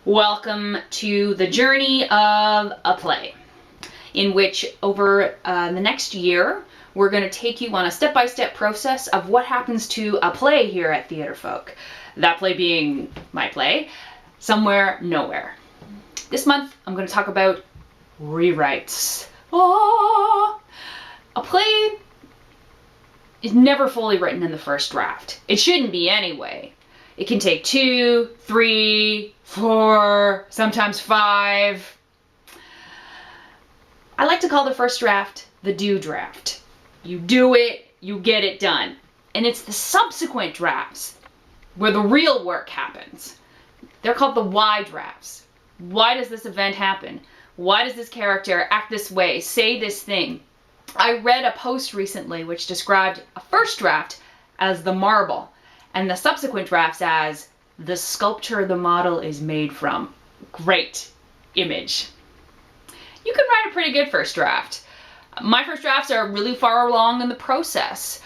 Welcome to the journey of a play, in which over the next year, we're going to take you on a step-by-step process of what happens to a play here at Theatrefolk. That play being my play, Somewhere Nowhere. This month, I'm going to talk about rewrites. A play is never fully written in the first draft. It shouldn't be anyway. It can take 2, 3, 4, sometimes 5. I like to call the first draft the do draft. You do it, you get it done. And it's the subsequent drafts where the real work happens. They're called the why drafts. Why does this event happen? Why does this character act this way, say this thing? I read a post recently which described a first draft as the marble, and the subsequent drafts as the sculpture the model is made from. Great image. You can write a pretty good first draft. My first drafts are really far along in the process.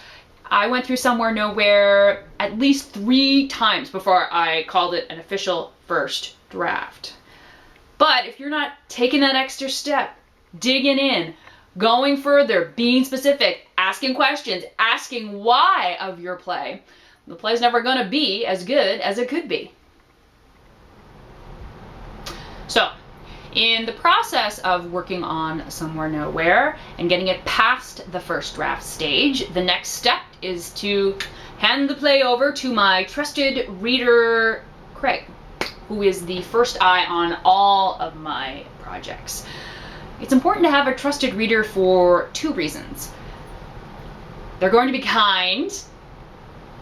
I went through Somewhere Nowhere at least 3 times before I called it an official first draft. But if you're not taking that extra step, digging in, going further, being specific, asking questions, asking why of your play, the play's never going to be as good as it could be. So, in the process of working on Somewhere Nowhere and getting it past the first draft stage, the next step is to hand the play over to my trusted reader, Craig, who is the first eye on all of my projects. It's important to have a trusted reader for 2 reasons. They're going to be kind,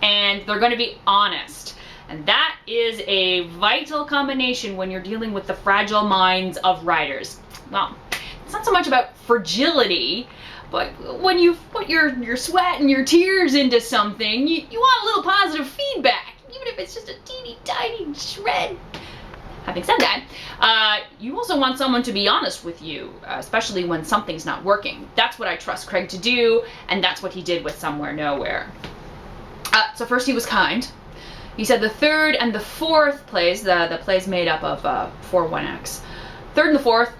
and they're going to be honest. And that is a vital combination when you're dealing with the fragile minds of writers. Well, it's not so much about fragility, but when you put your sweat and your tears into something, you want a little positive feedback, even if it's just a teeny tiny shred. Having said that, you also want someone to be honest with you, especially when something's not working. That's what I trust Craig to do, and that's what he did with Somewhere Nowhere. So first he was kind. He said the 3rd and the 4th plays, the plays made up of 4 1-acts. 3rd and the 4th,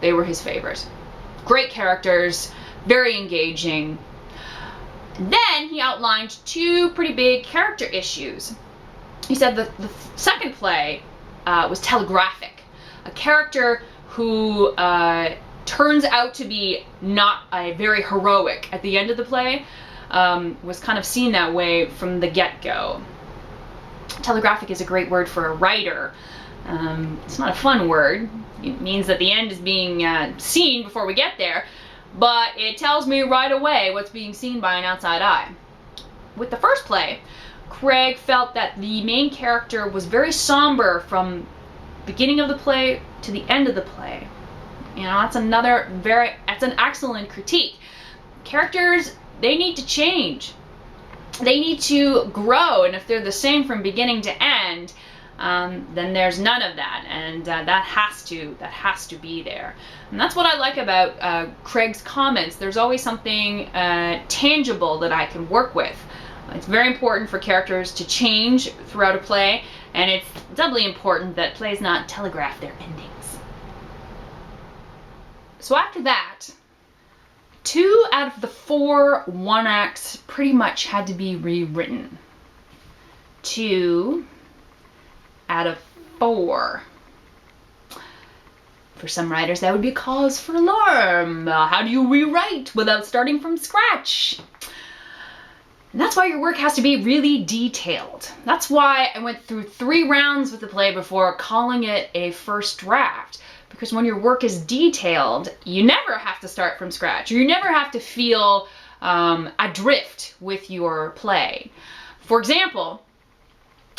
they were his favorite. Great characters, very engaging. Then he outlined 2 pretty big character issues. He said the 2nd play was telegraphic. A character who turns out to be not very heroic at the end of the play, was kind of seen that way from the get-go. Telegraphic is a great word for a writer. It's not a fun word. It means that the end is being seen before we get there, but it tells me right away what's being seen by an outside eye. With the first play, Craig felt that the main character was very somber from beginning of the play to the end of the play. You know, that's an excellent critique. Characters, they need to change. They need to grow, and if they're the same from beginning to end, then there's none of that, and that has to be there. And that's what I like about Craig's comments. There's always something tangible that I can work with. It's very important for characters to change throughout a play, and it's doubly important that plays not telegraph their endings. So after that, 2 out of the 4 1-acts pretty much had to be rewritten. 2 out of 4. For some writers, that would be cause for alarm. How do you rewrite without starting from scratch? And that's why your work has to be really detailed. That's why I went through 3 rounds with the play before calling it a first draft. Because when your work is detailed, you never have to start from scratch. You never have to feel adrift with your play. For example,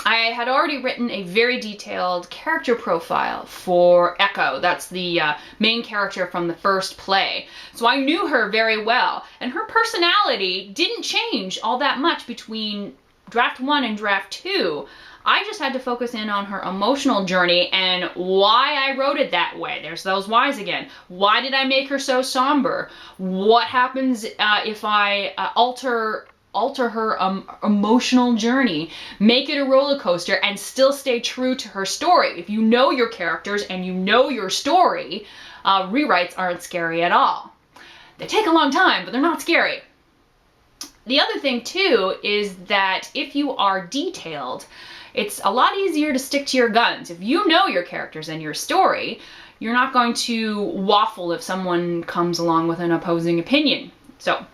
I had already written a very detailed character profile for Echo. That's the main character from the first play. So I knew her very well, and her personality didn't change all that much between draft 1 and draft 2. I just had to focus in on her emotional journey and why I wrote it that way. There's those whys again. Why did I make her so somber? What happens if I alter alter her emotional journey, make it a roller coaster, and still stay true to her story. If you know your characters and you know your story, rewrites aren't scary at all. They take a long time, but they're not scary. The other thing too is that if you are detailed, it's a lot easier to stick to your guns. If you know your characters and your story, you're not going to waffle if someone comes along with an opposing opinion. So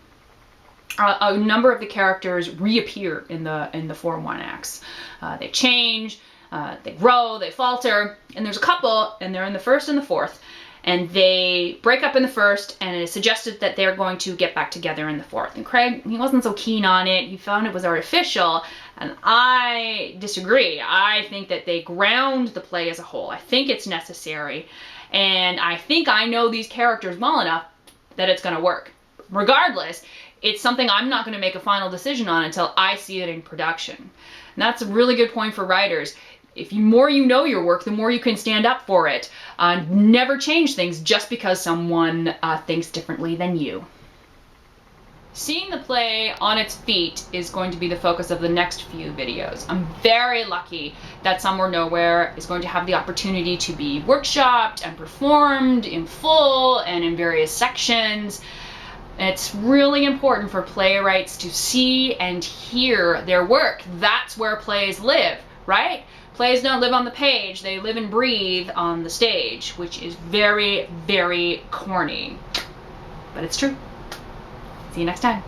a number of the characters reappear in the Form 1 acts. They change, they grow, they falter, and there's a couple, and they're in the first and the fourth, and they break up in the first, and it is suggested that they're going to get back together in the fourth. And Craig, he wasn't so keen on it. He found it was artificial, and I disagree. I think that they ground the play as a whole. I think it's necessary, and I think I know these characters well enough that it's going to work. Regardless, it's something I'm not going to make a final decision on until I see it in production. And that's a really good point for writers. If the more you know your work, the more you can stand up for it. Never change things just because someone thinks differently than you. Seeing the play on its feet is going to be the focus of the next few videos. I'm very lucky that Somewhere Nowhere is going to have the opportunity to be workshopped and performed in full and in various sections. It's really important for playwrights to see and hear their work. That's where plays live, right? Plays don't live on the page, they live and breathe on the stage, which is very, very corny. But it's true. See you next time.